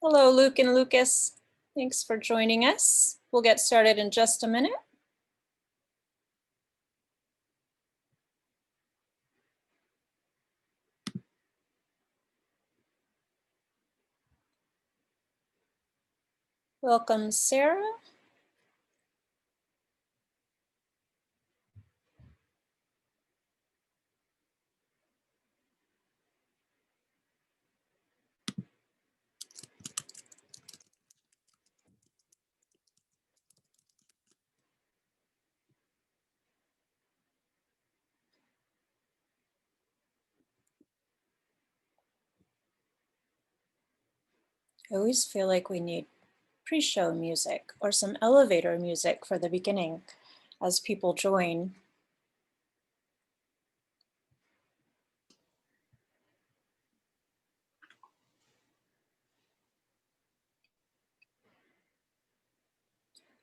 Hello, Luke and Lucas. Thanks for joining us. We'll get started in just a minute. Welcome, Sarah. I always feel like we need pre-show music or some elevator music for the beginning as people join.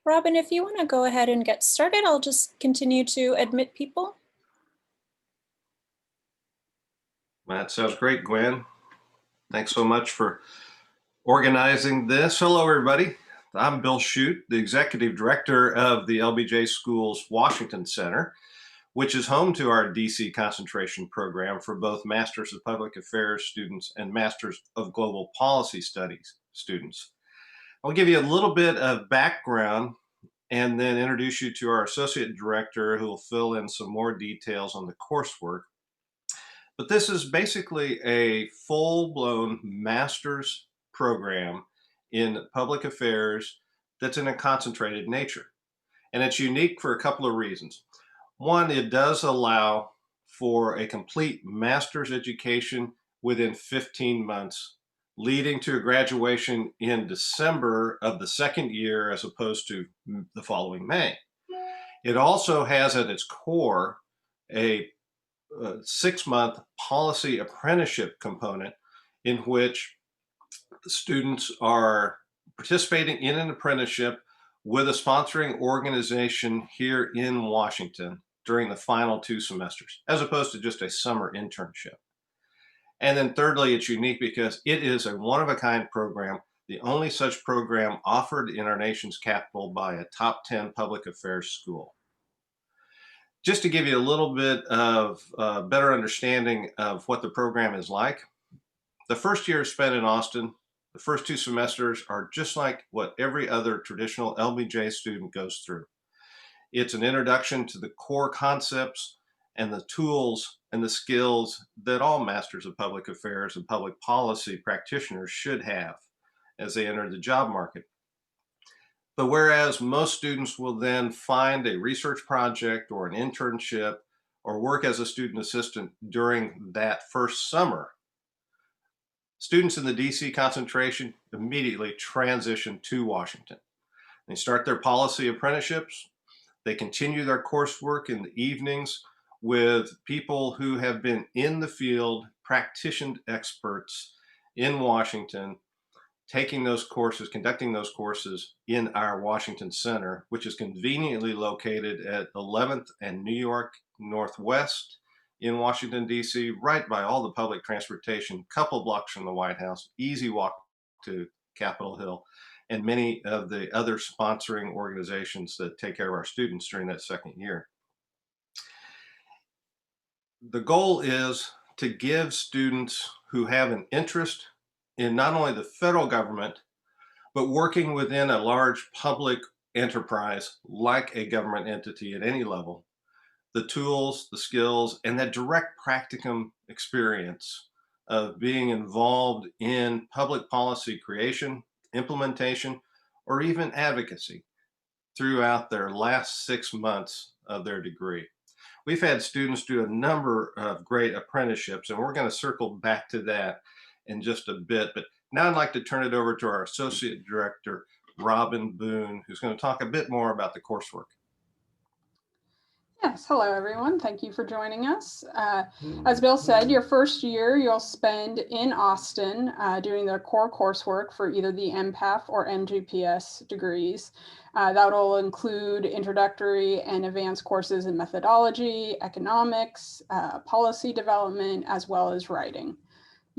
Robin, if you want to go ahead and get started, I'll just continue to admit people. That sounds great, Gwen. Thanks so much for organizing this. Hello, everybody. I'm Bill Shute, the Executive Director of the LBJ Schools Washington Center, which is home to our DC concentration program for both Masters of Public Affairs students and Masters of Global Policy Studies students. I'll give you a little bit of background and then introduce you to our Associate Director who will fill in some more details on the coursework. But this is basically a full-blown master's program in public affairs that's in a concentrated nature. And it's unique for a couple of reasons. One, it does allow for a complete master's education within 15 months, leading to a graduation in December of the second year as opposed to the following May. It also has at its core a 6-month policy apprenticeship component in which students are participating in an apprenticeship with a sponsoring organization here in Washington during the final 2 semesters, as opposed to just a summer internship. And then thirdly, it's unique because it is a one-of-a-kind program, the only such program offered in our nation's capital by a top 10 public affairs school. Just to give you a little bit of better understanding of what the program is like, the first year is spent in Austin. The first 2 semesters are just like what every other traditional LBJ student goes through. It's an introduction to the core concepts and the tools and the skills that all Masters of Public Affairs and public policy practitioners should have as they enter the job market. But whereas most students will then find a research project or an internship or work as a student assistant during that first summer, students in the DC concentration immediately transition to Washington. They start their policy apprenticeships. They continue their coursework in the evenings with people who have been in the field, practitioned experts in Washington, taking those courses, conducting those courses in our Washington Center, which is conveniently located at 11th and New York Northwest in Washington, D.C., right by all the public transportation, couple blocks from the White House, easy walk to Capitol Hill, and many of the other sponsoring organizations that take care of our students during that second year. The goal is to give students who have an interest in not only the federal government, but working within a large public enterprise like a government entity at any level, the tools, the skills, and that direct practicum experience of being involved in public policy creation, implementation, or even advocacy throughout their last 6 months of their degree. We've had students do a number of great apprenticeships, and we're going to circle back to that in just a bit. But now I'd like to turn it over to our Associate Director, Robin Boone, who's going to talk a bit more about the coursework. Yes, hello everyone. Thank you for joining us. As Bill said, your first year you'll spend in Austin doing the core coursework for either the MPAF or MGPS degrees. That will include introductory and advanced courses in methodology, economics, policy development, as well as writing.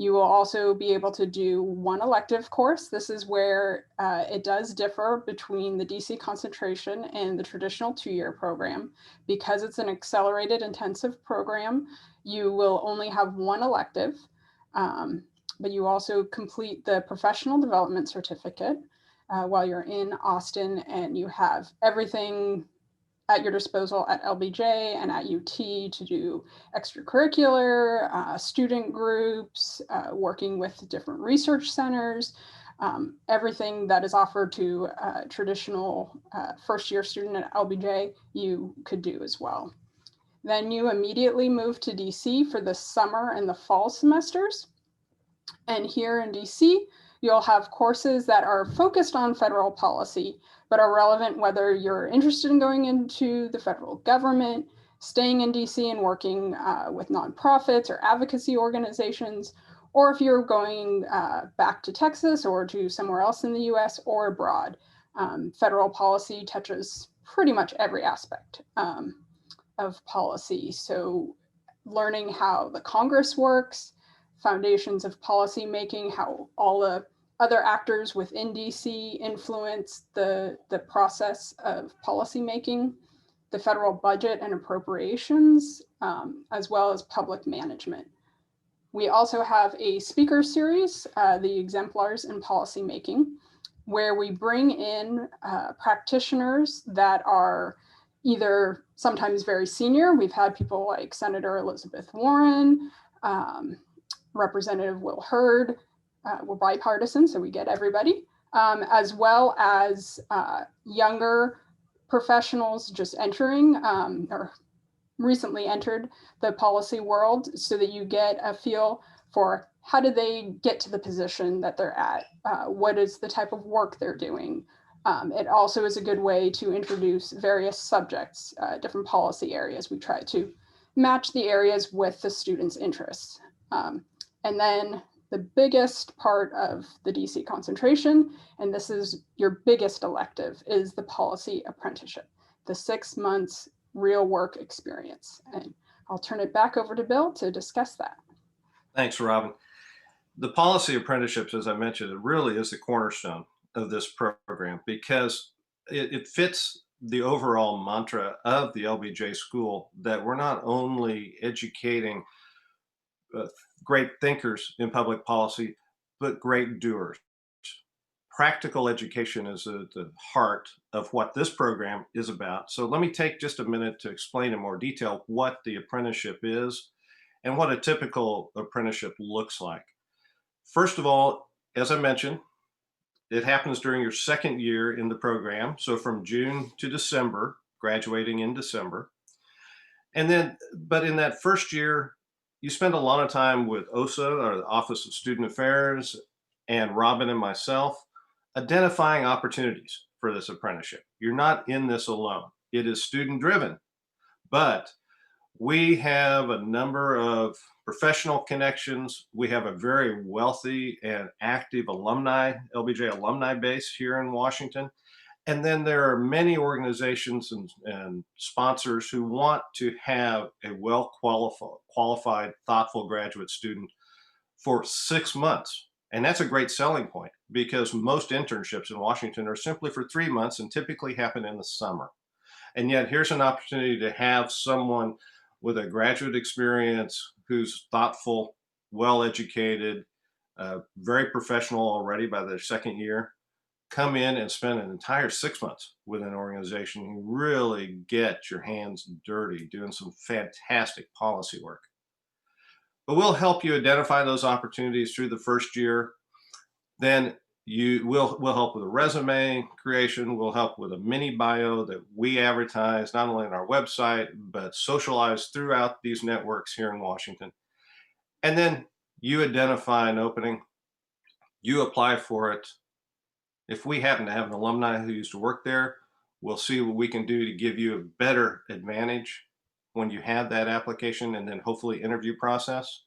You will also be able to do one elective course. This is where it does differ between the DC concentration and the traditional 2-year program. Because it's an accelerated intensive program, you will only have one elective, but you also complete the professional development certificate while you're in Austin, and you have everything at your disposal at LBJ and at UT to do extracurricular, student groups, working with different research centers, everything that is offered to a traditional first-year student at LBJ, you could do as well. Then you immediately move to DC for the summer and the fall semesters. And here in DC, you'll have courses that are focused on federal policy, but are relevant whether you're interested in going into the federal government, staying in DC and working with nonprofits or advocacy organizations, or if you're going back to Texas or to somewhere else in the US or abroad. Federal policy touches pretty much every aspect of policy. So learning how the Congress works, foundations of policy making, how all the other actors within DC influence the process of policy making, the federal budget and appropriations, as well as public management. We also have a speaker series, the Exemplars in Policy Making, where we bring in practitioners that are either sometimes very senior. We've had people like Senator Elizabeth Warren, Representative Will Hurd. We're bipartisan, so we get everybody, as well as younger professionals just entering or recently entered the policy world, so that you get a feel for how did they get to the position that they're at, what is the type of work they're doing. It also is a good way to introduce various subjects, different policy areas. We try to match the areas with the students' interests. And then the biggest part of the DC concentration, and this is your biggest elective, is the policy apprenticeship, the 6 months real work experience. And I'll turn it back over to Bill to discuss that. Thanks, Robin. The policy apprenticeships, as I mentioned, it really is the cornerstone of this program because it fits the overall mantra of the LBJ school that we're not only educating great thinkers in public policy, but great doers. Practical education is at the heart of what this program is about. So let me take just a minute to explain in more detail what the apprenticeship is and what a typical apprenticeship looks like. First of all, as I mentioned, it happens during your second year in the program. So from June to December, graduating in December. And then, but in that first year, you spend a lot of time with OSA, or the Office of Student Affairs, and Robin and myself, identifying opportunities for this apprenticeship. You're not in this alone. It is student driven, but we have a number of professional connections. We have a very wealthy and active LBJ alumni base here in Washington. And then there are many organizations and sponsors who want to have a well-qualified, thoughtful graduate student for 6 months. And that's a great selling point because most internships in Washington are simply for 3 months and typically happen in the summer. And yet here's an opportunity to have someone with a graduate experience who's thoughtful, well-educated, very professional already by their second year, come in and spend an entire 6 months with an organization and really get your hands dirty doing some fantastic policy work. But we'll help you identify those opportunities through the first year. Then we'll help with a resume creation. We'll help with a mini bio that we advertise not only on our website, but socialize throughout these networks here in Washington. And then you identify an opening, you apply for it. If we happen to have an alumni who used to work there, we'll see what we can do to give you a better advantage when you have that application and then hopefully interview process.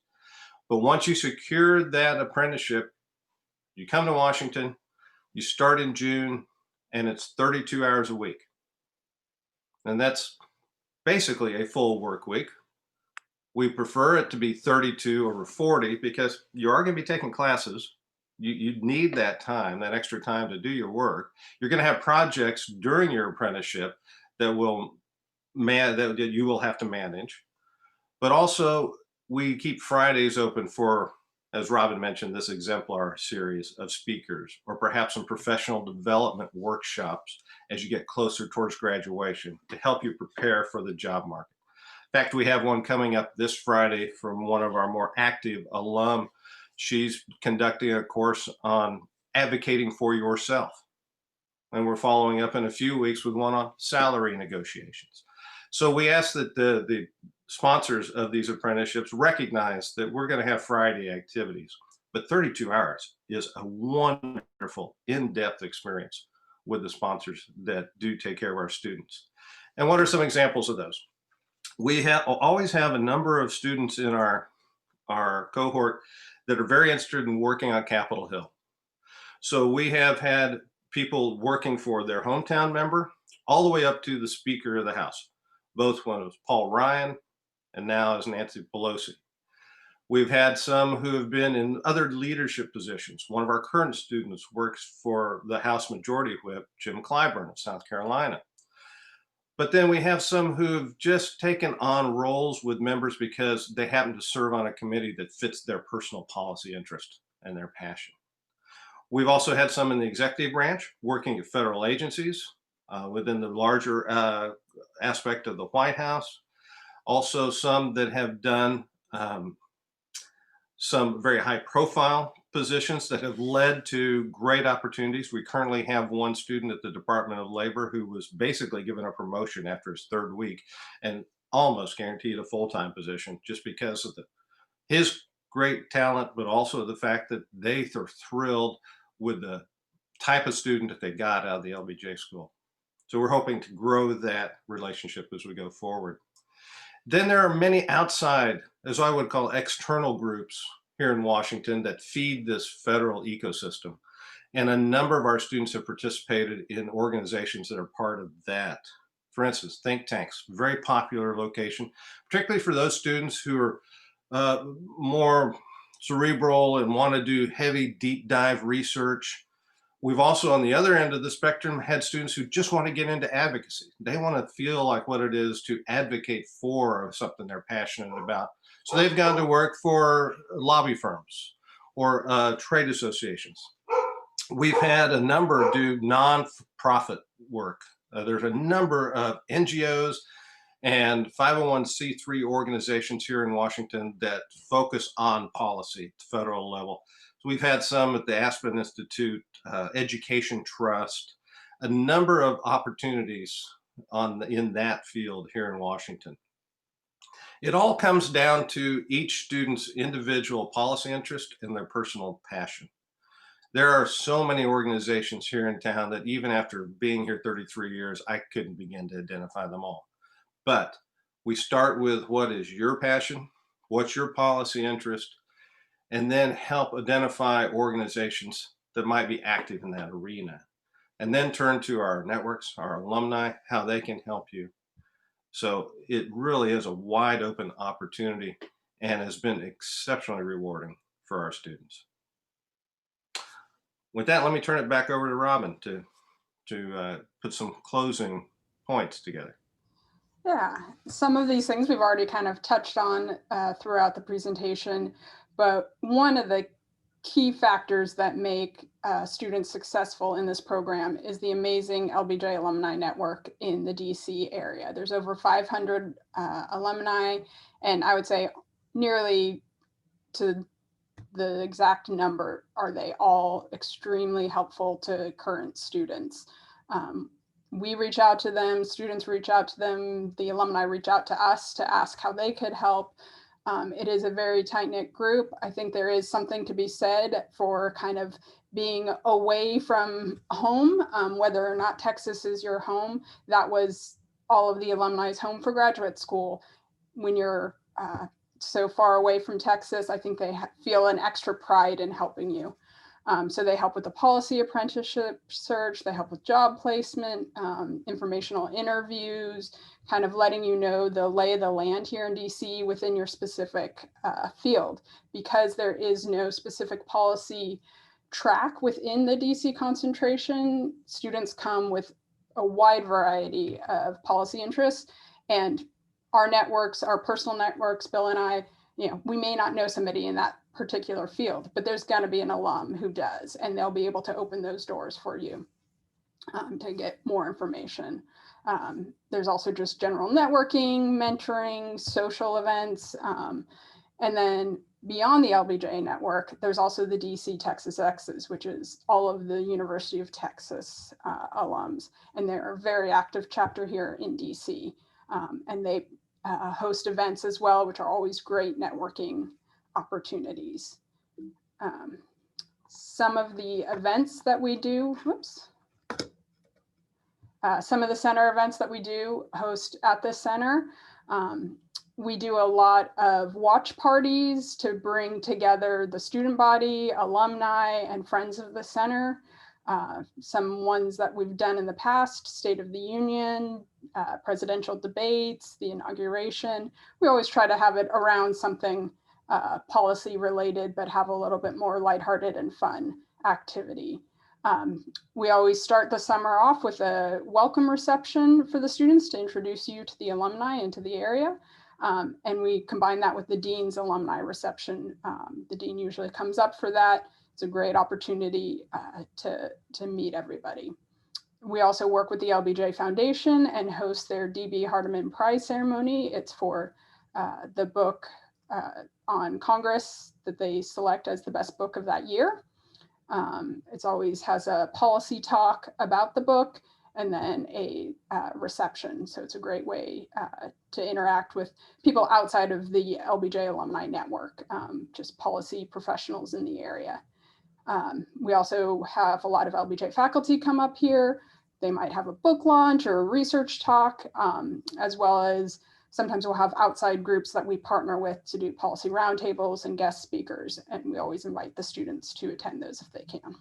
But once you secure that apprenticeship, you come to Washington, you start in June, and it's 32 hours a week. And that's basically a full work week. We prefer it to be 32 over 40 because you are going to be taking classes. You need that time, that extra time to do your work. You're going to have projects during your apprenticeship that that you will have to manage. But also, we keep Fridays open for, as Robin mentioned, this exemplar series of speakers, or perhaps some professional development workshops as you get closer towards graduation to help you prepare for the job market. In fact, we have one coming up this Friday from one of our more active alum. She's conducting a course on advocating for yourself. And we're following up in a few weeks with one on salary negotiations. So we ask that the sponsors of these apprenticeships recognize that we're going to have Friday activities, but 32 hours is a wonderful in-depth experience with the sponsors that do take care of our students. And what are some examples of those? We always have a number of students in our cohort that are very interested in working on Capitol Hill. So we have had people working for their hometown member all the way up to the Speaker of the House, both when it was Paul Ryan and now as Nancy Pelosi. We've had some who have been in other leadership positions. One of our current students works for the House Majority Whip, Jim Clyburn of South Carolina. But then we have some who've just taken on roles with members because they happen to serve on a committee that fits their personal policy interest and their passion. We've also had some in the executive branch working at federal agencies within the larger aspect of the White House. Also some that have done some very high profile positions that have led to great opportunities. We currently have one student at the Department of Labor who was basically given a promotion after his third week and almost guaranteed a full-time position just because of his great talent, but also the fact that they are thrilled with the type of student that they got out of the LBJ school. So we're hoping to grow that relationship as we go forward. Then there are many outside, as I would call external groups here in Washington that feed this federal ecosystem. And a number of our students have participated in organizations that are part of that. For instance, think tanks, very popular location, particularly for those students who are more cerebral and want to do heavy deep dive research. We've also, on the other end of the spectrum, had students who just want to get into advocacy. They want to feel like what it is to advocate for something they're passionate about. So they've gone to work for lobby firms or trade associations. We've had a number do nonprofit work. There's a number of NGOs and 501c3 organizations here in Washington that focus on policy at the federal level. So we've had some at the Aspen Institute, Education Trust, a number of opportunities in that field here in Washington. It all comes down to each student's individual policy interest and their personal passion. There are so many organizations here in town that even after being here 33 years, I couldn't begin to identify them all. But we start with what is your passion, what's your policy interest, and then help identify organizations that might be active in that arena. And then turn to our networks, our alumni, how they can help you. So it really is a wide open opportunity and has been exceptionally rewarding for our students. With that, let me turn it back over to Robin to put some closing points together. Yeah, some of these things we've already kind of touched on throughout the presentation, but one of the key factors that make students successful in this program is the amazing LBJ alumni network in the DC area. There's over 500 alumni, and I would say nearly to the exact number are they all extremely helpful to current students. We reach out to them, students reach out to them, the alumni reach out to us to ask how they could help. It is a very tight-knit group. I think there is something to be said for kind of being away from home, whether or not Texas is your home. That was all of the alumni's home for graduate school. When you're so far away from Texas, I think they feel an extra pride in helping you. So they help with the policy apprenticeship search, they help with job placement, informational interviews, kind of letting you know the lay of the land here in DC within your specific field. Because there is no specific policy track within the DC concentration, students come with a wide variety of policy interests, and our networks, our personal networks, Bill and I, we may not know somebody in that particular field, but there's going to be an alum who does, and they'll be able to open those doors for you to get more information. There's also just general networking, mentoring, social events, and then beyond the LBJ network, there's also the DC Texas X's, which is all of the University of Texas alums, and they're a very active chapter here in DC, and they host events as well, which are always great networking opportunities. Some of the events that we do, some of the center events that we do host at the center. We do a lot of watch parties to bring together the student body, alumni, and friends of the center. Some ones that we've done in the past, State of the Union, presidential debates, the inauguration. We always try to have it around something policy related, but have a little bit more lighthearted and fun activity. We always start the summer off with a welcome reception for the students to introduce you to the alumni and to the area. And we combine that with the dean's alumni reception. The dean usually comes up for that. It's a great opportunity to meet everybody. We also work with the LBJ Foundation and host their D.B. Hardeman Prize ceremony. It's for the book on Congress that they select as the best book of that year. It always has a policy talk about the book and then a reception. So it's a great way to interact with people outside of the LBJ alumni network, just policy professionals in the area. We also have a lot of LBJ faculty come up here. They might have a book launch or a research talk, as well as sometimes we'll have outside groups that we partner with to do policy roundtables and guest speakers. And we always invite the students to attend those if they can.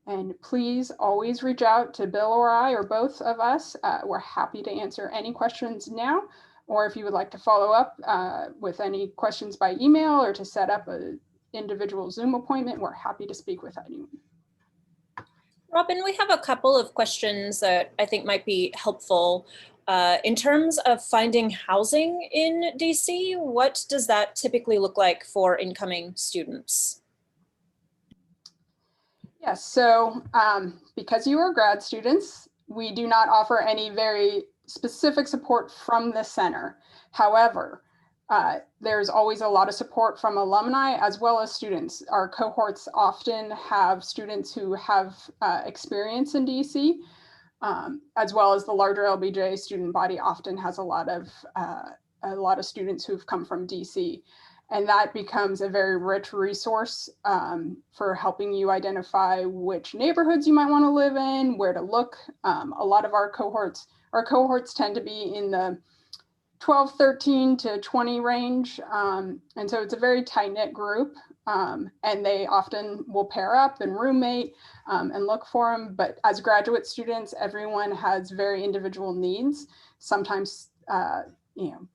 And please always reach out to Bill or I or both of us. We're happy to answer any questions now, or if you would like to follow up with any questions by email or to set up an individual Zoom appointment, we're happy to speak with anyone. Robin, we have a couple of questions that I think might be helpful. In terms of finding housing in DC, what does that typically look like for incoming students? Yes, so because you are grad students, we do not offer any very specific support from the center. However, there's always a lot of support from alumni as well as students. Our cohorts often have students who have experience in DC, as well as the larger LBJ student body often has a lot of students who've come from DC. And that becomes a very rich resource for helping you identify which neighborhoods you might want to live in, where to look. A lot of our cohorts tend to be in the 12, 13 to 20 range. And so it's a very tight-knit group. And they often will pair up and roommate and look for them. But as graduate students, everyone has very individual needs. Sometimes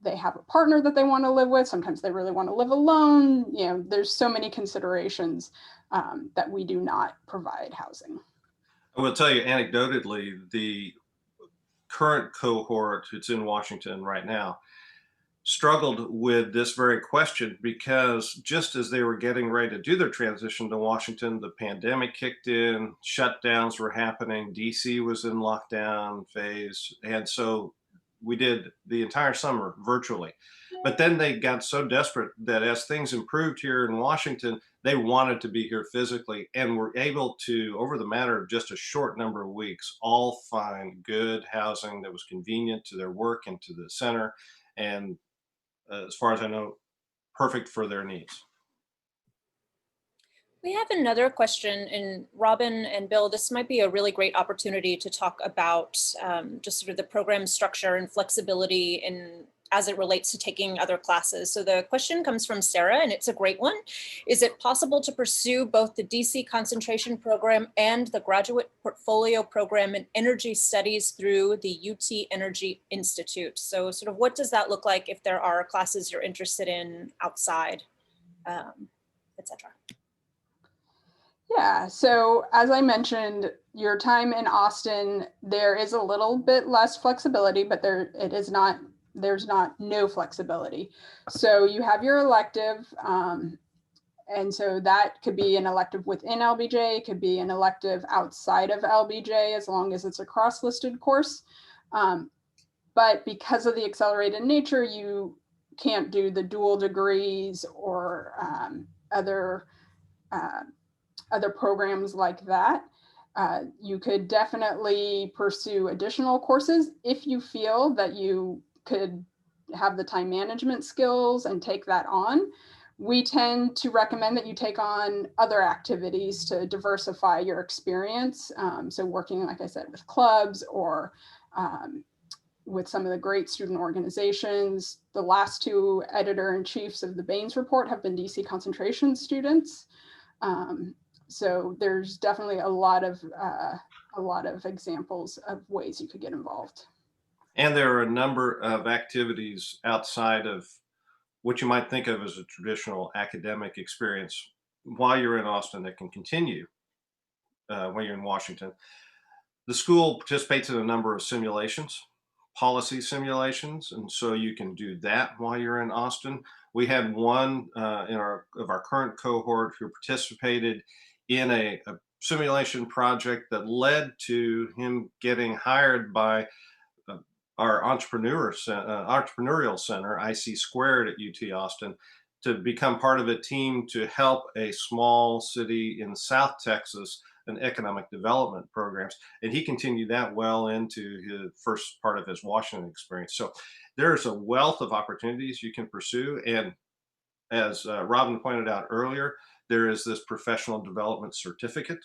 they have a partner that they want to live with. Sometimes they really want to live alone. There's so many considerations that we do not provide housing. I will tell you anecdotally, the current cohort who's in Washington right now struggled with this very question because just as they were getting ready to do their transition to Washington, the pandemic kicked in, shutdowns were happening, DC was in lockdown phase. And so we did the entire summer virtually. But then they got so desperate that as things improved here in Washington, they wanted to be here physically and were able to, over the matter of just a short number of weeks, all find good housing that was convenient to their work and to the center. And as far as I know, perfect for their needs. We have another question, and Robin and Bill, this might be a really great opportunity to talk about just sort of the program structure and flexibility in as it relates to taking other classes. So the question comes from Sarah, and it's a great one. Is it possible to pursue both the DC concentration program and the graduate portfolio program in energy studies through the UT Energy Institute? So sort of what does that look like if there are classes you're interested in outside, et cetera? Yeah, so as I mentioned, your time in Austin, there is a little bit less flexibility, but there's not no flexibility. So you have your elective, and so that could be an elective within LBJ, it could be an elective outside of LBJ, as long as it's a cross-listed course. But because of the accelerated nature, you can't do the dual degrees or other programs like that. You could definitely pursue additional courses if you feel that you could have the time management skills and take that on. We tend to recommend that you take on other activities to diversify your experience. So working, like I said, with clubs or with some of the great student organizations. The last two editor-in-chiefs of the Baines Report have been DC concentration students. So there's definitely a lot of examples of ways you could get involved. And there are a number of activities outside of what you might think of as a traditional academic experience while you're in Austin that can continue when you're in Washington. The school participates in a number of simulations, policy simulations, and so you can do that while you're in Austin. We had one of our current cohort who participated in a simulation project that led to him getting hired by our entrepreneurial center, IC Squared at UT Austin, to become part of a team to help a small city in South Texas in economic development programs. And he continued that well into his first part of his Washington experience. So there's a wealth of opportunities you can pursue. And as Robin pointed out earlier, there is this professional development certificate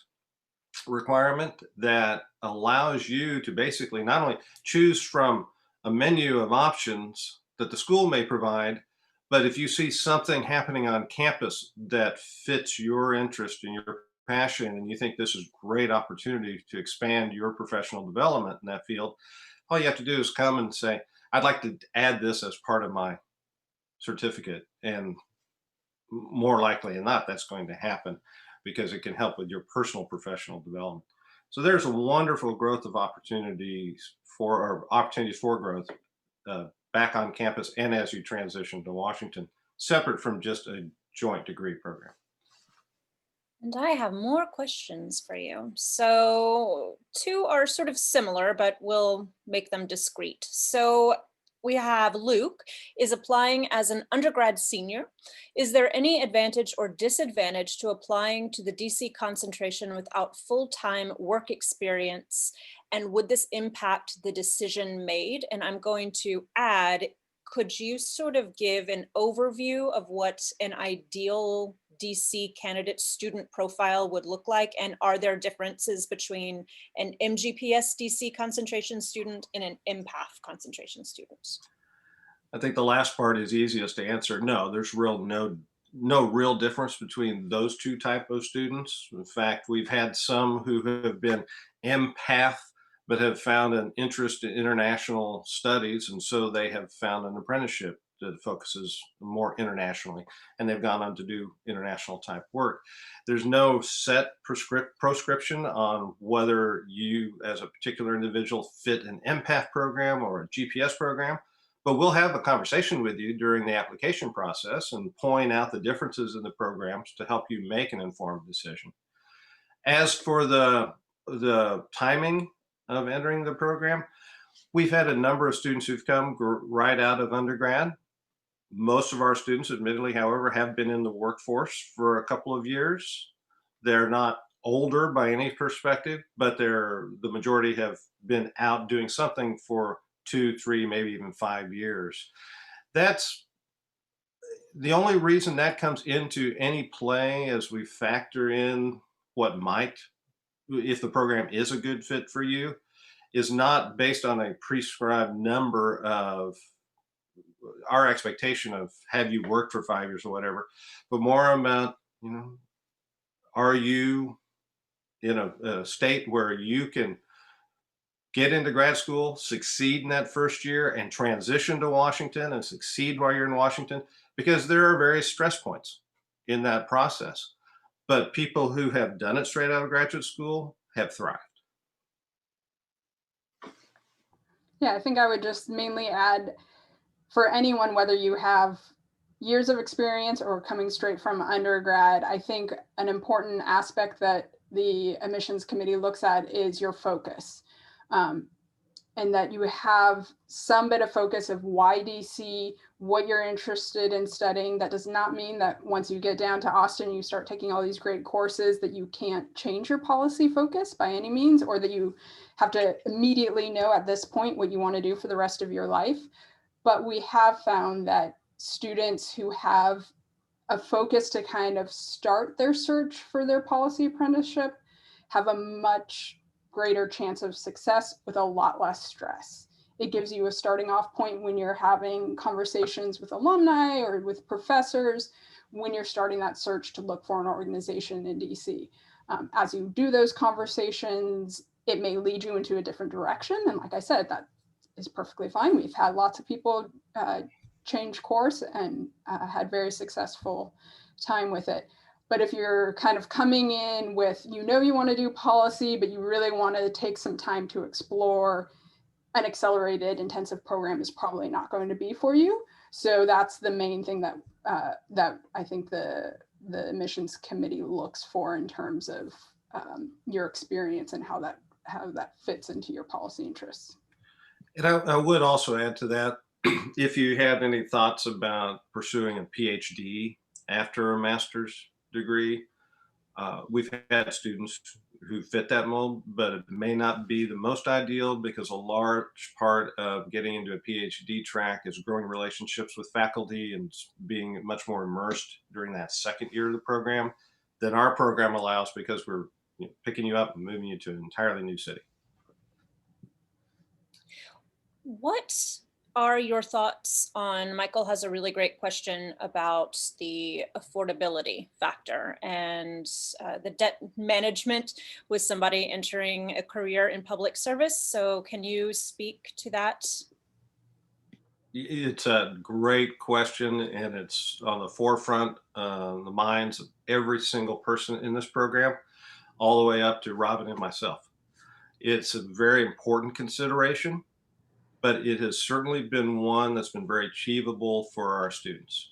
requirement that allows you to basically not only choose from a menu of options that the school may provide, but if you see something happening on campus that fits your interest and your passion, and you think this is a great opportunity to expand your professional development in that field, all you have to do is come and say, I'd like to add this as part of my certificate. And more likely than not, that's going to happen because it can help with your personal professional development. So there's a wonderful growth of opportunities for growth back on campus and as you transition to Washington, separate from just a joint degree program. And I have more questions for you. So two are sort of similar, but we'll make them discrete. So we have Luke is applying as an undergrad senior. Is there any advantage or disadvantage to applying to the DC concentration without full-time work experience? And would this impact the decision made? And I'm going to add, could you sort of give an overview of what an ideal DC candidate student profile would look like? And are there differences between an MGPS DC concentration student and an MPAF concentration student? I think the last part is easiest to answer. No, there's no real difference between those two type of students. In fact, we've had some who have been MPAF but have found an interest in international studies, and so they have found an apprenticeship that focuses more internationally, and they've gone on to do international type work. There's no set proscription on whether you as a particular individual fit an MPAF program or a GPS program, but we'll have a conversation with you during the application process and point out the differences in the programs to help you make an informed decision. As for the timing of entering the program, we've had a number of students who've come right out of undergrad. Most of our students, admittedly, however, have been in the workforce for a couple of years. They're not older by any perspective, but the majority have been out doing something for 2, 3, maybe even 5 years. That's the only reason that comes into any play as we factor in what might, if the program is a good fit for you, is not based on a prescribed number of our expectation of have you worked for 5 years or whatever, but more about, are you in a state where you can get into grad school, succeed in that first year, and transition to Washington and succeed while you're in Washington? Because there are various stress points in that process. But people who have done it straight out of graduate school have thrived. Yeah, I think I would just mainly add, for anyone, whether you have years of experience or coming straight from undergrad, I think an important aspect that the admissions committee looks at is your focus. And that you have some bit of focus of why DC, what you're interested in studying. That does not mean that once you get down to Austin, you start taking all these great courses that you can't change your policy focus by any means, or that you have to immediately know at this point what you want to do for the rest of your life. But we have found that students who have a focus to kind of start their search for their policy apprenticeship have a much greater chance of success with a lot less stress. It gives you a starting off point when you're having conversations with alumni or with professors, when you're starting that search to look for an organization in DC. As you do those conversations, it may lead you into a different direction. And like I said, that is perfectly fine. We've had lots of people change course and had very successful time with it. But if you're kind of coming in with, you want to do policy, but you really want to take some time to explore, an accelerated intensive program is probably not going to be for you. So that's the main thing that that I think the admissions committee looks for in terms of your experience and how that fits into your policy interests. And I would also add to that, if you have any thoughts about pursuing a PhD after a master's degree, we've had students who fit that mold, but it may not be the most ideal because a large part of getting into a PhD track is growing relationships with faculty and being much more immersed during that second year of the program than our program allows, because we're picking you up and moving you to an entirely new city. What are your thoughts on, Michael has a really great question about the affordability factor and the debt management with somebody entering a career in public service. So can you speak to that? It's a great question, and it's on the forefront of the minds of every single person in this program, all the way up to Robin and myself. It's a very important consideration, but it has certainly been one that's been very achievable for our students.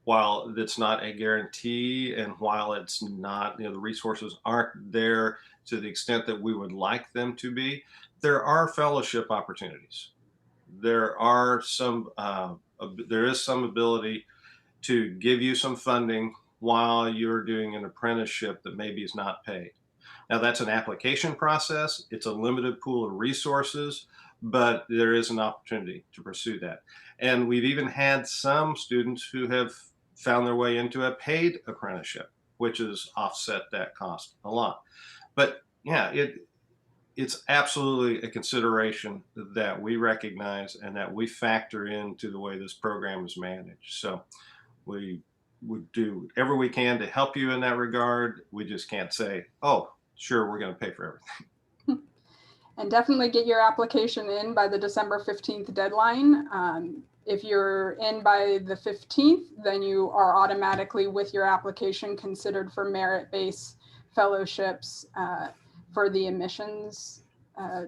While it's not a guarantee, and while it's not, the resources aren't there to the extent that we would like them to be, there are fellowship opportunities. There are there is some ability to give you some funding while you're doing an apprenticeship that maybe is not paid. Now, that's an application process. It's a limited pool of resources, but there is an opportunity to pursue that. And we've even had some students who have found their way into a paid apprenticeship, which has offset that cost a lot. But yeah, it's absolutely a consideration that we recognize and that we factor into the way this program is managed. So we would do whatever we can to help you in that regard. We just can't say, oh, sure, we're going to pay for everything. And definitely get your application in by the December 15th deadline. If you're in by the 15th, then you are automatically, with your application, considered for merit-based fellowships for the admissions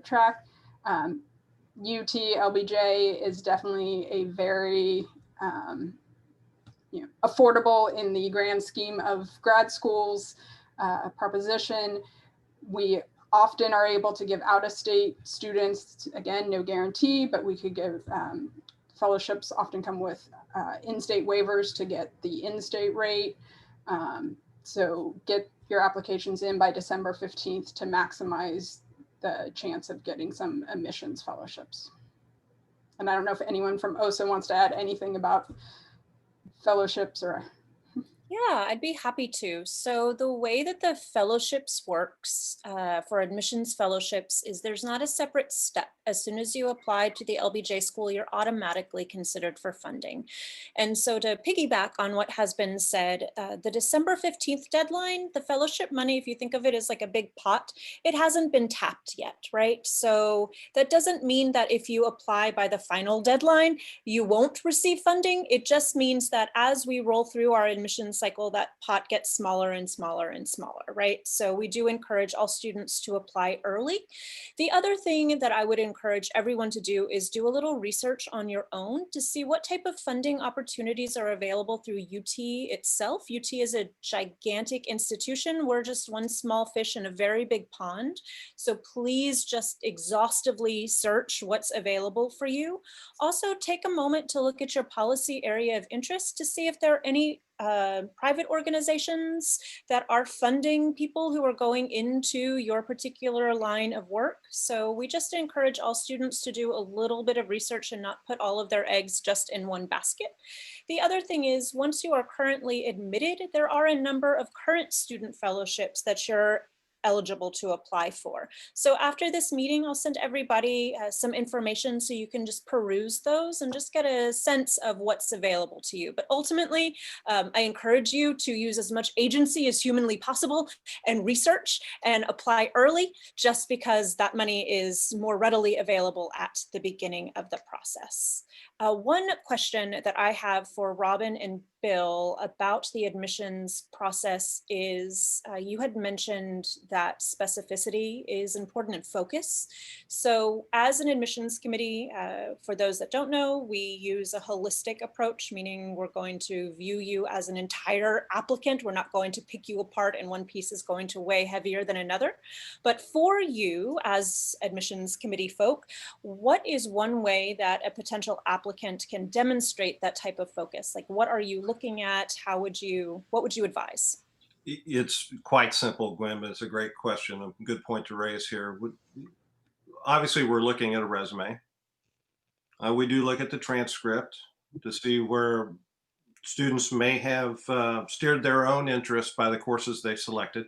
track. UT LBJ is definitely a very affordable in the grand scheme of grad schools proposition. We often are able to give out-of-state students, again, no guarantee, but we could give fellowships often come with in-state waivers to get the in-state rate. So get your applications in by December 15th to maximize the chance of getting some admissions fellowships. And I don't know if anyone from OSA wants to add anything about fellowships or. Yeah, I'd be happy to. So the way that the fellowships works for admissions fellowships is there's not a separate step as soon as you apply to the LBJ school, you're automatically considered for funding. And so to piggyback on what has been said, the December 15th deadline, the fellowship money, if you think of it as like a big pot, it hasn't been tapped yet, right? So that doesn't mean that if you apply by the final deadline, you won't receive funding. It just means that as we roll through our admissions cycle, that pot gets smaller and smaller and smaller, right? So we do encourage all students to apply early. The other thing that I would encourage everyone to do is do a little research on your own to see what type of funding opportunities are available through UT itself. UT is a gigantic institution. We're just one small fish in a very big pond. So please just exhaustively search what's available for you. Also, take a moment to look at your policy area of interest to see if there are any private organizations that are funding people who are going into your particular line of work. So we just encourage all students to do a little bit of research and not put all of their eggs just in one basket. The other thing is, once you are currently admitted, there are a number of current student fellowships that you're eligible to apply for. So after this meeting, I'll send everybody some information so you can just peruse those and just get a sense of what's available to you. But ultimately, I encourage you to use as much agency as humanly possible and research and apply early, just because that money is more readily available at the beginning of the process. One question that I have for Robin and Bill about the admissions process is, you had mentioned that specificity is important and focus. So as an admissions committee, for those that don't know, we use a holistic approach, meaning we're going to view you as an entire applicant. We're not going to pick you apart and one piece is going to weigh heavier than another. But for you as admissions committee folk, what is one way that a potential applicant can demonstrate that type of focus? Like, what are you looking at? What would you advise? It's quite simple, Gwen, but it's a great question. A good point to raise here. Obviously, we're looking at a resume. We do look at the transcript to see where students may have steered their own interest by the courses they selected.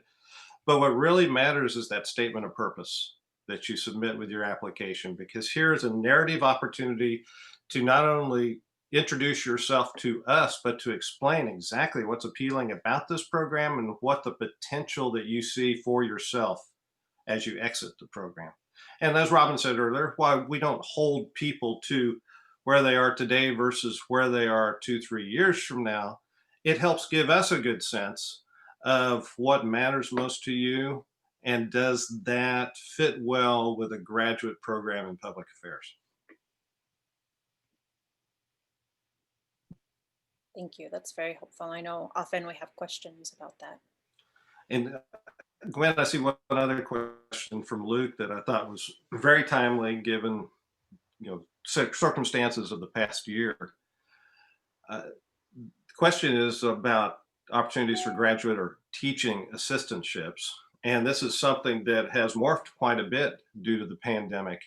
But what really matters is that statement of purpose that you submit with your application, because here's a narrative opportunity to not only introduce yourself to us, but to explain exactly what's appealing about this program and what the potential that you see for yourself as you exit the program. And as Robin said earlier, why we don't hold people to where they are today versus where they are 2-3 years from now, it helps give us a good sense of what matters most to you, and does that fit well with a graduate program in public affairs. Thank you. That's very helpful. I know often we have questions about that. And Gwen, I see one other question from Luke that I thought was very timely given, circumstances of the past year. The question is about opportunities for graduate or teaching assistantships. And this is something that has morphed quite a bit due to the pandemic.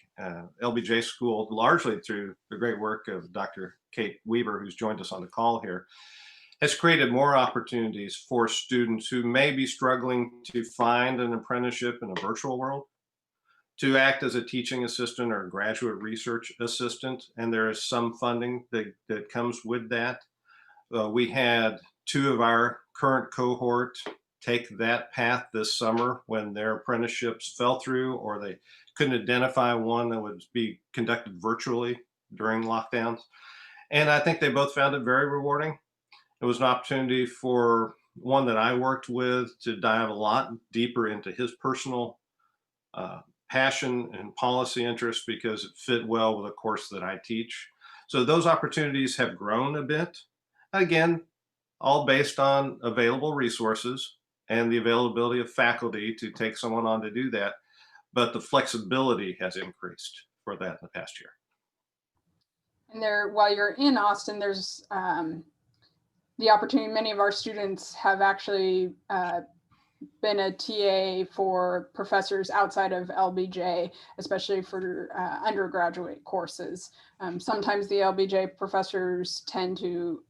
LBJ School, largely through the great work of Dr. Kate Weaver, who's joined us on the call here, has created more opportunities for students who may be struggling to find an apprenticeship in a virtual world to act as a teaching assistant or graduate research assistant. And there is some funding that comes with that. We had 2 of our current cohort take that path this summer when their apprenticeships fell through, or they couldn't identify one that would be conducted virtually during lockdowns. And I think they both found it very rewarding. It was an opportunity for one that I worked with to dive a lot deeper into his personal passion and policy interest, because it fit well with a course that I teach. So those opportunities have grown a bit. Again, all based on available resources and the availability of faculty to take someone on to do that. But the flexibility has increased for that in the past year. And while you're in Austin, there's the opportunity. Many of our students have actually been a TA for professors outside of LBJ, especially for undergraduate courses. Sometimes the LBJ professors tend to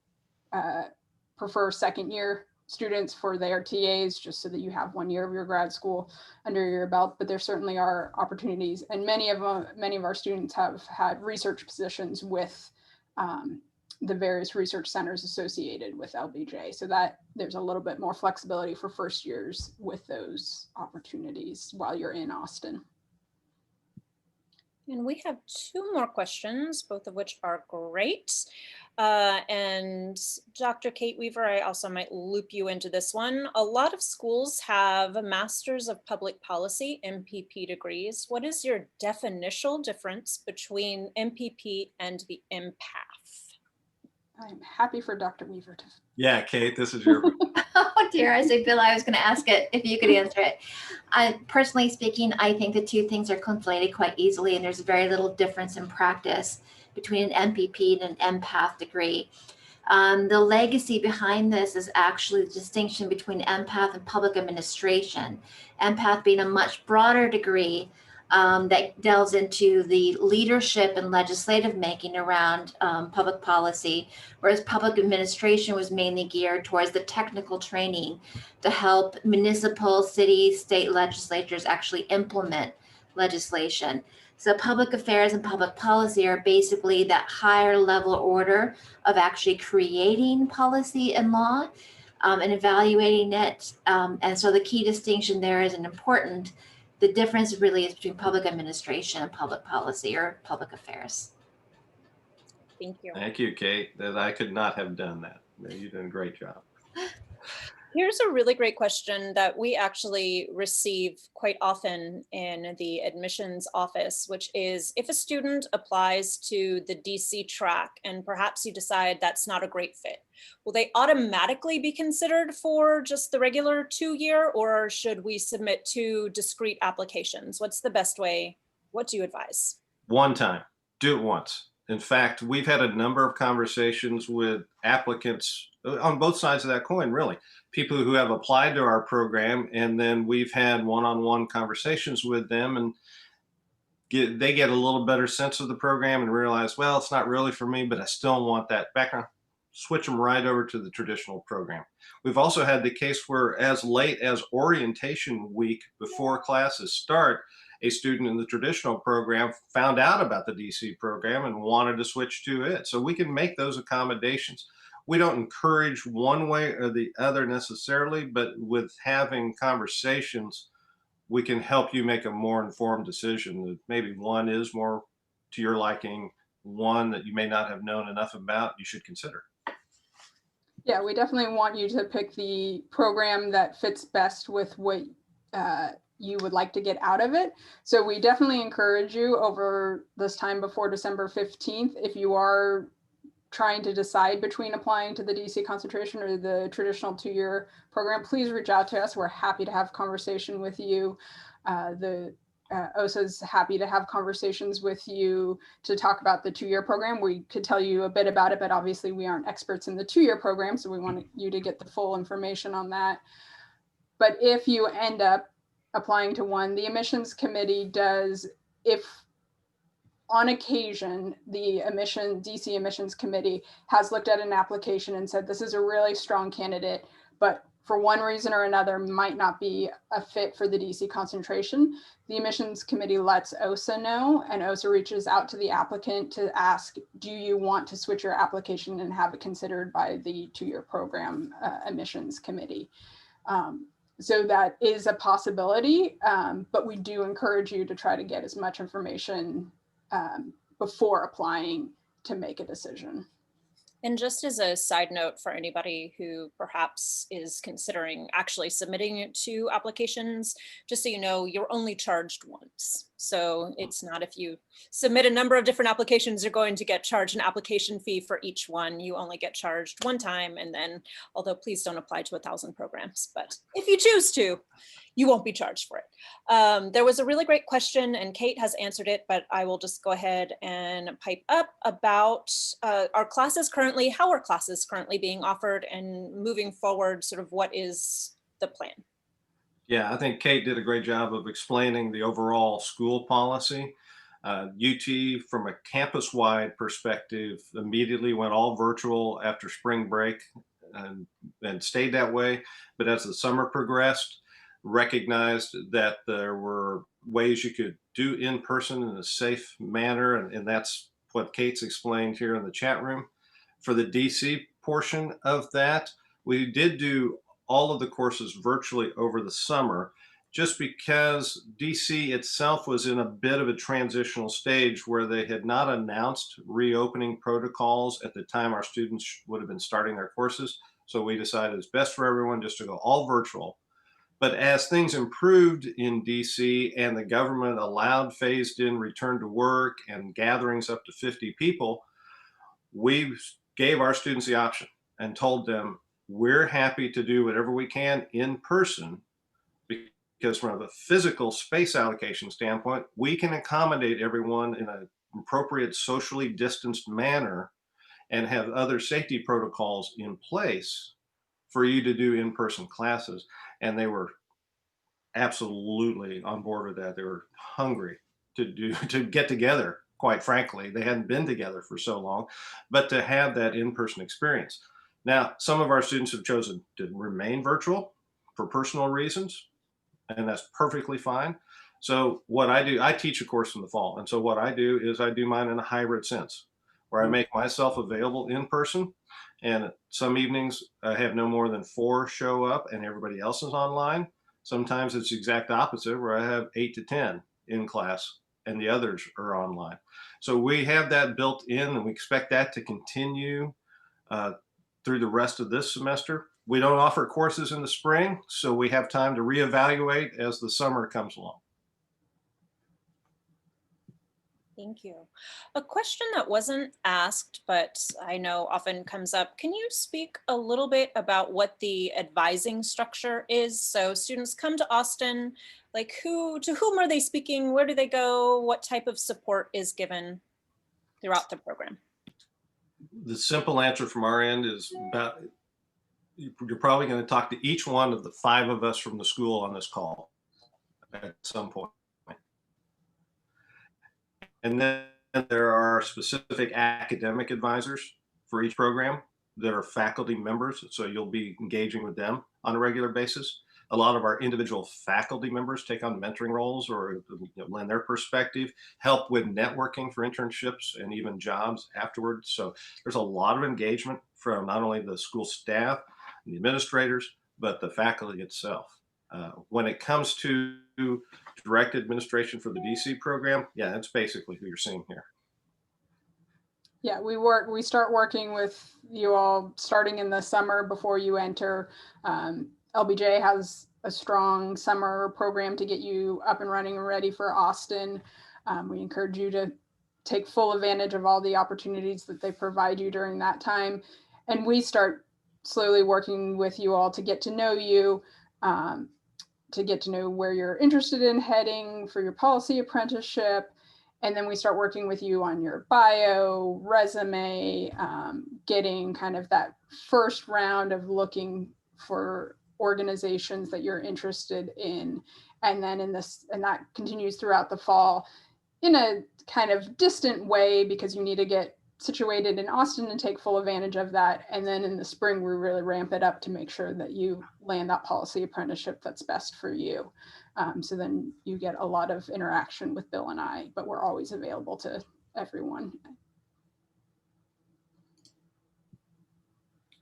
prefer second year students for their TAs, just so that you have 1 year of your grad school under your belt. But there certainly are opportunities, and many of our students have had research positions with the various research centers associated with LBJ, so that there's a little bit more flexibility for first years with those opportunities while you're in Austin. And we have 2 more questions, both of which are great. And Dr. Kate Weaver, I also might loop you into this one. A lot of schools have a Masters of Public Policy, MPP degrees. What is your definitional difference between MPP and the MPAF? I'm happy for Dr. Weaver to. Yeah, Kate, this is your. Oh dear, I say, Bill, I was going to ask it if you could answer it. Personally speaking, I think the two things are conflated quite easily, and there's very little difference in practice between an MPP and an MPAF degree. The legacy behind this is actually the distinction between MPAF and public administration. MPAF being a much broader degree that delves into the leadership and legislative making around public policy, whereas public administration was mainly geared towards the technical training to help municipal, city, state legislatures actually implement legislation. So public affairs and public policy are basically that higher level order of actually creating policy and law and evaluating it. And so the key distinction there is an important. The difference really is between public administration and public policy or public affairs. Thank you. Thank you, Kate. That I could not have done that. You did a great job. Here's a really great question that we actually receive quite often in the admissions office, which is if a student applies to the DC track and perhaps you decide that's not a great fit, will they automatically be considered for just the regular 2-year, or should we submit 2 discrete applications? What's the best way? What do you advise? One time, do it once. In fact, we've had a number of conversations with applicants on both sides of that coin, really. People who have applied to our program, and then we've had one-on-one conversations with them, and they get a little better sense of the program and realize, well, it's not really for me, but I still want that background. Switch them right over to the traditional program. We've also had the case where as late as orientation week before classes start, a student in the traditional program found out about the DC program and wanted to switch to it. So we can make those accommodations. We don't encourage one way or the other necessarily, but with having conversations, we can help you make a more informed decision that maybe one is more to your liking, one that you may not have known enough about, you should consider. Yeah, we definitely want you to pick the program that fits best with what you would like to get out of it. So we definitely encourage you over this time before December 15th, if you are trying to decide between applying to the DC concentration or the traditional 2-year program, please reach out to us. We're happy to have conversation with you. OSA is happy to have conversations with you to talk about the 2-year program. We could tell you a bit about it, but obviously we aren't experts in the 2-year program, so we want you to get the full information on that. But if you end up applying to one, the admissions committee does, if on occasion, the DC admissions committee has looked at an application and said, this is a really strong candidate, but for one reason or another might not be a fit for the DC concentration, the admissions committee lets OSA know, and OSA reaches out to the applicant to ask, do you want to switch your application and have it considered by the 2-year program admissions committee? So that is a possibility, but we do encourage you to try to get as much information before applying to make a decision. And just as a side note for anybody who perhaps is considering actually submitting 2 applications, just so you know, you're only charged once. So it's not if you submit a number of different applications, you're going to get charged an application fee for each one. You only get charged one time. And then, although please don't apply to 1,000 programs, but if you choose to, you won't be charged for it. There was a really great question and Kate has answered it, but I will just go ahead and pipe up about our classes currently, how are classes currently being offered, and moving forward, sort of what is the plan? Yeah, I think Kate did a great job of explaining the overall school policy. UT, from a campus-wide perspective, immediately went all virtual after spring break. and stayed that way. But as the summer progressed, recognized that there were ways you could do in person in a safe manner. And that's what Kate's explained here in the chat room. For the DC portion of that, we did do all of the courses virtually over the summer, just because DC itself was in a bit of a transitional stage where they had not announced reopening protocols at the time our students would have been starting their courses. So we decided it's best for everyone just to go all virtual. But as things improved in DC and the government allowed phased in return to work and gatherings up to 50 people, we gave our students the option and told them, we're happy to do whatever we can in person, because from a physical space allocation standpoint, we can accommodate everyone in an appropriate socially distanced manner and have other safety protocols in place for you to do in-person classes. And they were absolutely on board with that. They were hungry to get together. Quite frankly, they hadn't been together for so long, but to have that in-person experience. Now, some of our students have chosen to remain virtual for personal reasons, and that's perfectly fine. So what I do, I teach a course in the fall. And so what I do is I do mine in a hybrid sense, where I make myself available in person. And some evenings I have no more than 4 show up and everybody else is online. Sometimes it's the exact opposite, where I have 8 to 10 in class and the others are online. So we have that built in, and we expect that to continue through the rest of this semester. We don't offer courses in the spring, so we have time to reevaluate as the summer comes along. Thank you. A question that wasn't asked, but I know often comes up. Can you speak a little bit about what the advising structure is? So students come to Austin, like to whom are they speaking? Where do they go? What type of support is given throughout the program? The simple answer from our end is you're probably going to talk to each one of the 5 of us from the school on this call at some point. And then there are specific academic advisors for each program that are faculty members. So you'll be engaging with them on a regular basis. A lot of our individual faculty members take on mentoring roles or lend their perspective, help with networking for internships and even jobs afterwards. So there's a lot of engagement from not only the school staff and the administrators, but the faculty itself. When it comes to direct administration for the DC program, yeah, that's basically who you're seeing here. Yeah, we start working with you all starting in the summer before you enter. LBJ has a strong summer program to get you up and running and ready for Austin. We encourage you to take full advantage of all the opportunities that they provide you during that time. And we start slowly working with you all to get to know you, to get to know where you're interested in heading for your policy apprenticeship. And then we start working with you on your bio, resume, getting kind of that first round of looking for organizations that you're interested in. And then and that continues throughout the fall in a kind of distant way, because you need to get situated in Austin and take full advantage of that. And then in the spring, we really ramp it up to make sure that you land that policy apprenticeship that's best for you. So then you get a lot of interaction with Bill and I, but we're always available to everyone.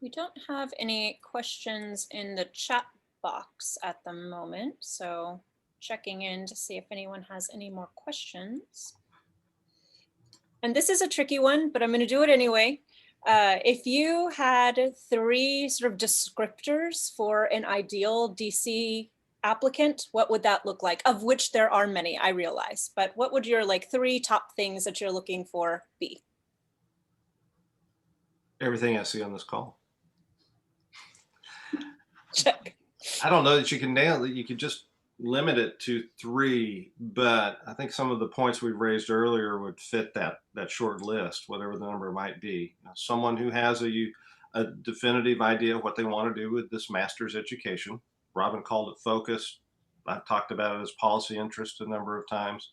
We don't have any questions in the chat box at the moment, so checking in to see if anyone has any more questions. And this is a tricky one, but I'm going to do it anyway. If you had 3 sort of descriptors for an ideal DC applicant, what would that look like? Of which there are many, I realize, but what would your 3 top things that you're looking for be? Everything I see on this call. Check. I don't know that you can nail it. You could just limit it to 3, but I think some of the points we raised earlier would fit that short list, whatever the number might be. Someone who has a definitive idea of what they want to do with this master's education. Robin called it focus. I've talked about it as policy interest a number of times.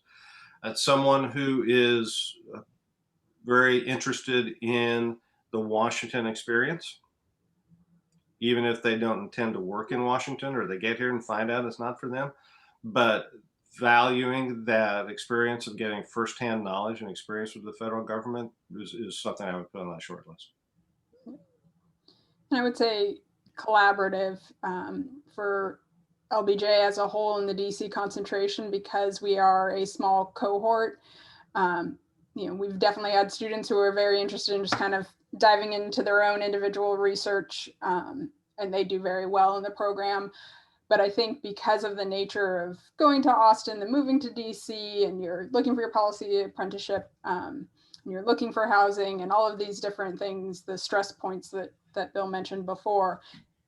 Someone who is very interested in the Washington experience even if they don't intend to work in Washington or they get here and find out it's not for them. But valuing that experience of getting firsthand knowledge and experience with the federal government is something I would put on that short list. And I would say collaborative for LBJ as a whole in the DC concentration, because we are a small cohort. We've definitely had students who are very interested in just kind of diving into their own individual research, and they do very well in the program. But I think because of the nature of going to Austin and moving to DC, and you're looking for your policy apprenticeship, and you're looking for housing and all of these different things, the stress points that Bill mentioned before,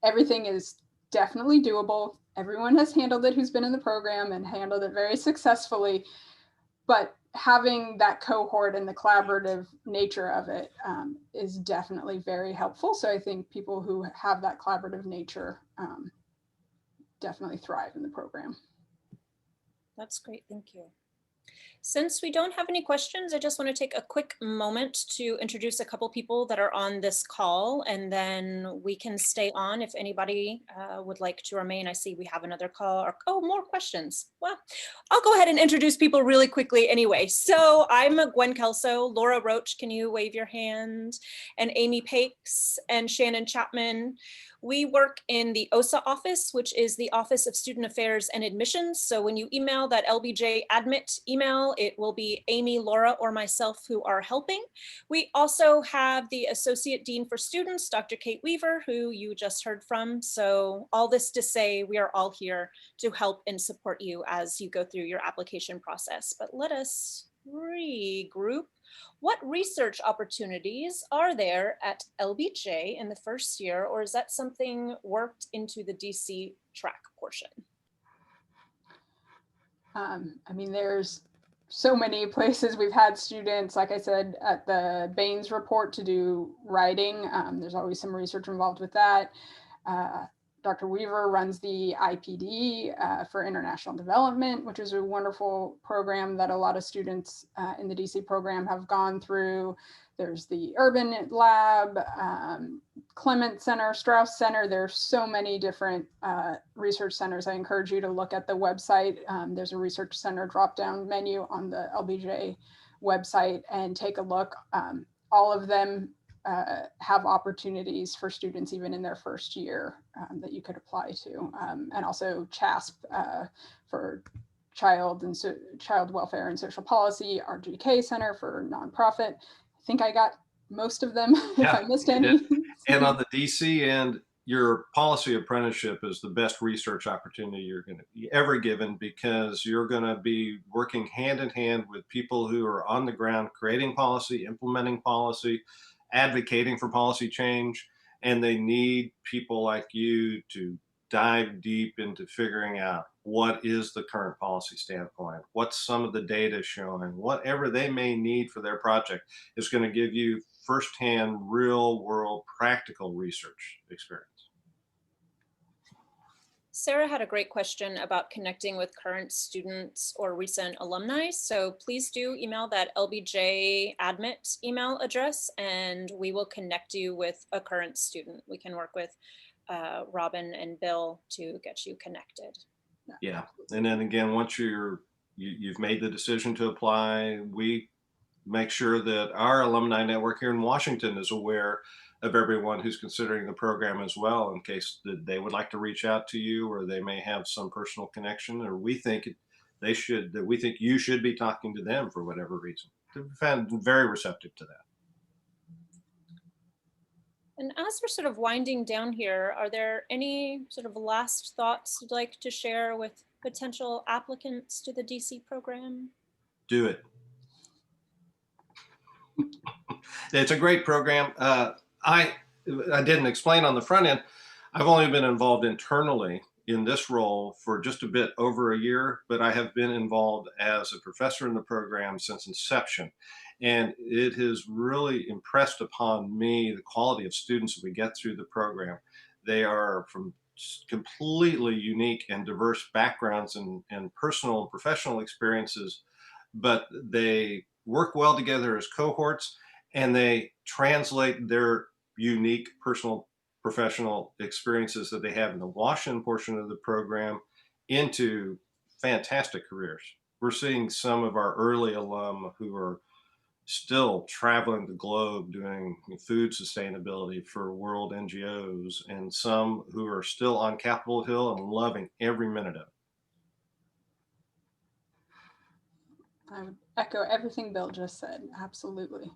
everything is definitely doable. Everyone has handled it who's been in the program and handled it very successfully. But having that cohort and the collaborative nature of it is definitely very helpful. So I think people who have that collaborative nature definitely thrive in the program. That's great. Thank you. Since we don't have any questions, I just want to take a quick moment to introduce a couple people that are on this call, and then we can stay on if anybody would like to remain. I see we have another call. Oh, more questions. Well, I'll go ahead and introduce people really quickly anyway. So I'm Gwen Kelso, Laura Roach, can you wave your hand? And Amy Pakes and Shannon Chapman. We work in the OSA office, which is the Office of Student Affairs and Admissions. So when you email that LBJ admit email, it will be Amy, Laura, or myself who are helping. We also have the Associate Dean for Students, Dr. Kate Weaver, who you just heard from. So all this to say, we are all here to help and support you as you go through your application process. But let us regroup. What research opportunities are there at LBJ in the first year, or is that something worked into the DC track portion? There's so many places we've had students, like I said, at the Baines report to do writing. There's always some research involved with that. Dr. Weaver runs the IPD for international development, which is a wonderful program that a lot of students in the DC program have gone through. There's the Urban Lab, Clement Center, Strauss Center. There's so many different research centers. I encourage you to look at the website. There's a research center drop-down menu on the LBJ website and take a look. All of them have opportunities for students even in their first year that you could apply to, and also CHASP for child welfare and social policy, RGK Center for nonprofit. I think I got most of them. If I missed any. And on the DC end, your policy apprenticeship is the best research opportunity you're going to be ever given, because you're going to be working hand in hand with people who are on the ground creating policy, implementing policy, advocating for policy change, and they need people like you to dive deep into figuring out what is the current policy standpoint, what's some of the data showing, whatever they may need for their project is going to give you firsthand, real world, practical research experience. Sarah had a great question about connecting with current students or recent alumni. So please do email that LBJ admit email address and we will connect you with a current student. We can work with Robin and Bill to get you connected. Yeah, and then again, once you've made the decision to apply, we make sure that our alumni network here in Washington is aware of everyone who's considering the program as well, in case that they would like to reach out to you, or they may have some personal connection, or we think you should be talking to them for whatever reason. They've been very receptive to that. And as we're sort of winding down here, are there any sort of last thoughts you'd like to share with potential applicants to the DC program? Do it. It's a great program. I didn't explain on the front end, I've only been involved internally in this role for just a bit over a year, but I have been involved as a professor in the program since inception. And it has really impressed upon me the quality of students that we get through the program. They are from completely unique and diverse backgrounds and personal and professional experiences, but they work well together as cohorts, and they translate their unique personal professional experiences that they have in the Washington portion of the program into fantastic careers. We're seeing some of our early alum who are still traveling the globe doing food sustainability for world NGOs, and some who are still on Capitol Hill and loving every minute of it. I would echo everything Bill just said. Absolutely.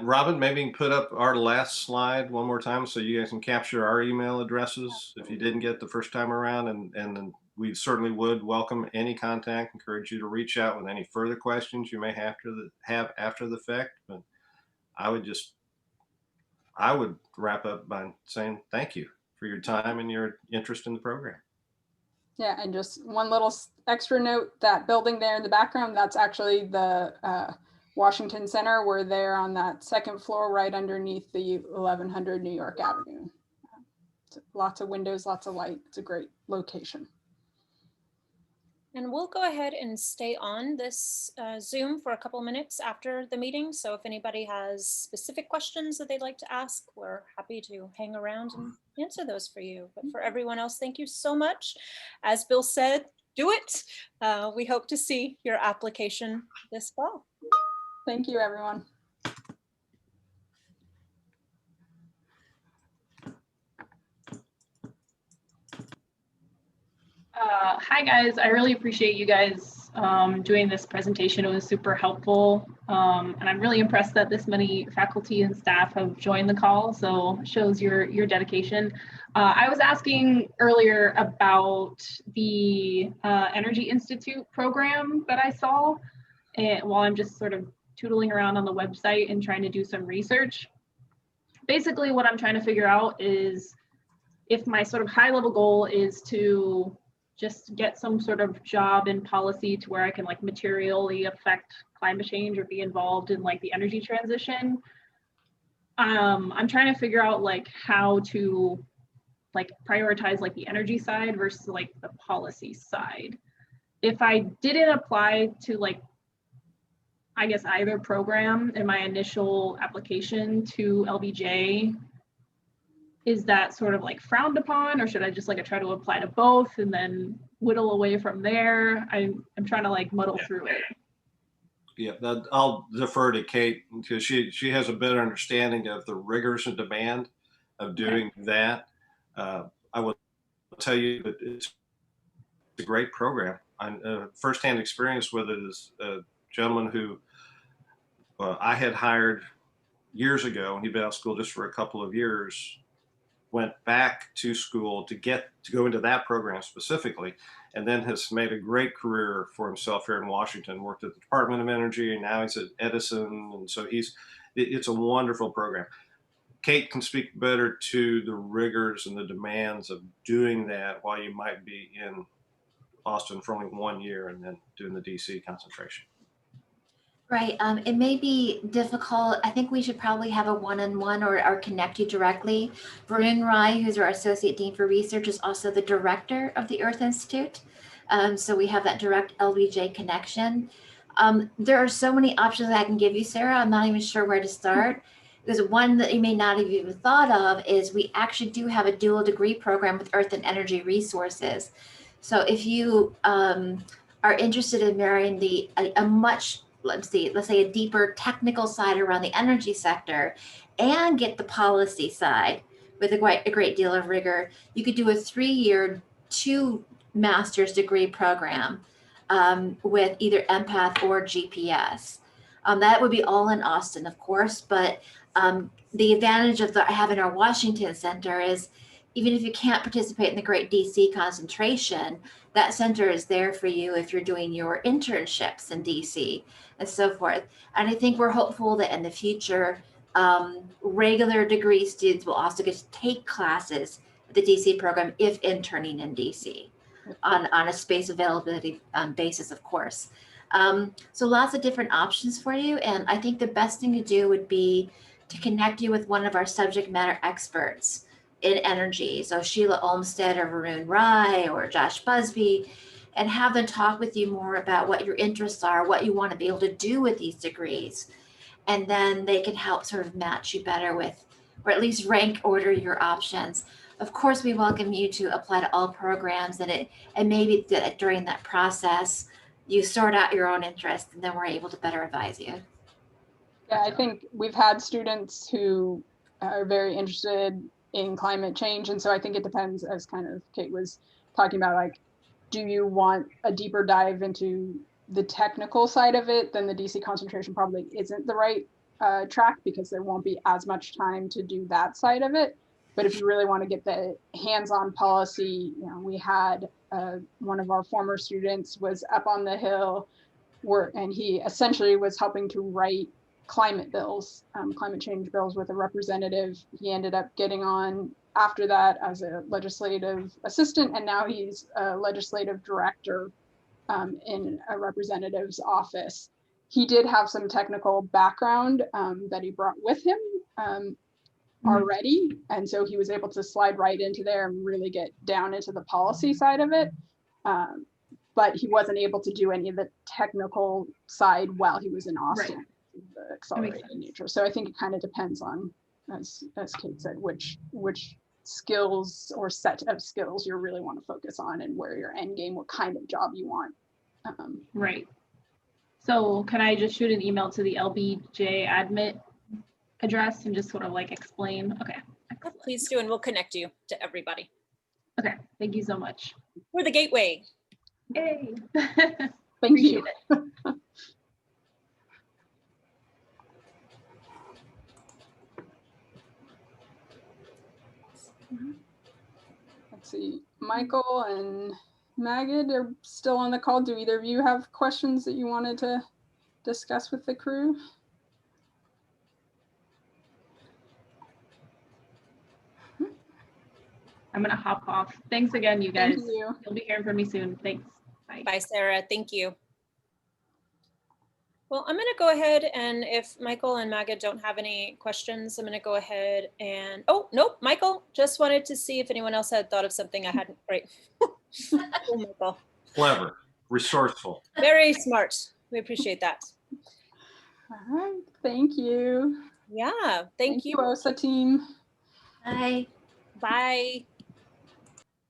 Robin, maybe you can put up our last slide one more time so you guys can capture our email addresses if you didn't get the first time around. And we certainly would welcome any contact, encourage you to reach out with any further questions you may have after the fact. But I would wrap up by saying thank you for your time and your interest in the program. Yeah, and just one little extra note, that building there in the background, that's actually the Washington Center. We're there on that second floor right underneath the 1100 New York Avenue. Lots of windows, lots of light. It's a great location. And we'll go ahead and stay on this Zoom for a couple minutes after the meeting. So if anybody has specific questions that they'd like to ask, we're happy to hang around and answer those for you. But for everyone else, thank you so much. As Bill said, do it. We hope to see your application this fall. Thank you, everyone. Hi guys, I really appreciate you guys doing this presentation. It was super helpful, and I'm really impressed that this many faculty and staff have joined the call, so it shows your dedication. I was asking earlier about the Energy Institute program that I saw, and while I'm just sort of tootling around on the website and trying to do some research. Basically what I'm trying to figure out is if my sort of high level goal is to just get some sort of job in policy to where I can like materially affect climate change or be involved in like the energy transition. I'm trying to figure out like how to like prioritize like the energy side versus like the policy side. If I didn't apply to like, I guess either program in my initial application to LBJ, is that sort of like frowned upon, or should I just like try to apply to both and then whittle away from there? I'm trying to like muddle through it. Yeah, I'll defer to Kate because she has a better understanding of the rigors and demand of doing that. I will tell you that it's a great program. I'm firsthand experience with it is a gentleman who I had hired years ago, and he'd been out of school just for a couple of years, went back to school to go into that program specifically, and then has made a great career for himself here in Washington, worked at the Department of Energy, and now he's at Edison. And so it's a wonderful program. Kate can speak better to the rigors and the demands of doing that while you might be in Austin for only 1 year and then doing the DC concentration. Right. It may be difficult. I think we should probably have a one-on-one or connect you directly. Varun Rai, who's our Associate Dean for Research, is also the director of the Earth Institute. So we have that direct LBJ connection. There are so many options that I can give you, Sarah. I'm not even sure where to start. Because one that you may not have even thought of is we actually do have a dual degree program with Earth and Energy Resources. So if you are interested in marrying a much, let's say a deeper technical side around the energy sector and get the policy side with a great deal of rigor, you could do a 3-year, 2 master's degree program with either empath or GPS. That would be all in Austin, of course, but the advantage of having our Washington Center is even if you can't participate in the great DC concentration, that center is there for you if you're doing your internships in DC and so forth. And I think we're hopeful that in the future, regular degree students will also get to take classes at the DC program if interning in DC on a space availability basis, of course. So lots of different options for you. And I think the best thing to do would be to connect you with one of our subject matter experts in energy. So Sheila Olmstead or Varun Rai or Josh Busby, and have them talk with you more about what your interests are, what you want to be able to do with these degrees. and then they can help sort of match you better with, or at least rank order your options. Of course, we welcome you to apply to all programs, and maybe during that process, you sort out your own interest, and then we're able to better advise you. Yeah, I think we've had students who are very interested in climate change. And so I think it depends, as kind of Kate was talking about, like, do you want a deeper dive into the technical side of it? Then the DC concentration probably isn't the right track, because there won't be as much time to do that side of it. But if you really want to get the hands-on policy, you know, we had one of our former students was up on the Hill, and he essentially was helping to write climate bills, climate change bills with a representative. He ended up getting on after that as a legislative assistant, and now he's a legislative director in a representative's office. He did have some technical background that he brought with him already, and so he was able to slide right into there and really get down into the policy side of it. But he wasn't able to do any of the technical side while he was in Austin. Right. The accelerated nature. So I think it kind of depends on, as Kate said, which skills or set of skills you really want to focus on, and where your end game, what kind of job you want. Right. So can I just shoot an email to the LBJ admit address and just sort of like explain? Okay. Excellent. Please do, and we'll connect you to everybody. Okay. Thank you so much. We're the gateway. Yay. Thank you. It. Let's see, Michael and Magid are still on the call. Do either of you have questions that you wanted to discuss with the crew? I'm going to hop off. Thanks again, you guys. Thank you. You'll be hearing from me soon. Thanks. Bye. Bye, Sarah. Thank you. Well, I'm going to go ahead, and if Michael and Magid don't have any questions, I'm going to go ahead and, oh, nope, Michael, just wanted to see if anyone else had thought of something I hadn't. Great. Oh, Michael. Clever, resourceful. Very smart. We appreciate that. All right, thank you. Yeah, thank you. OSA team. Bye. Bye.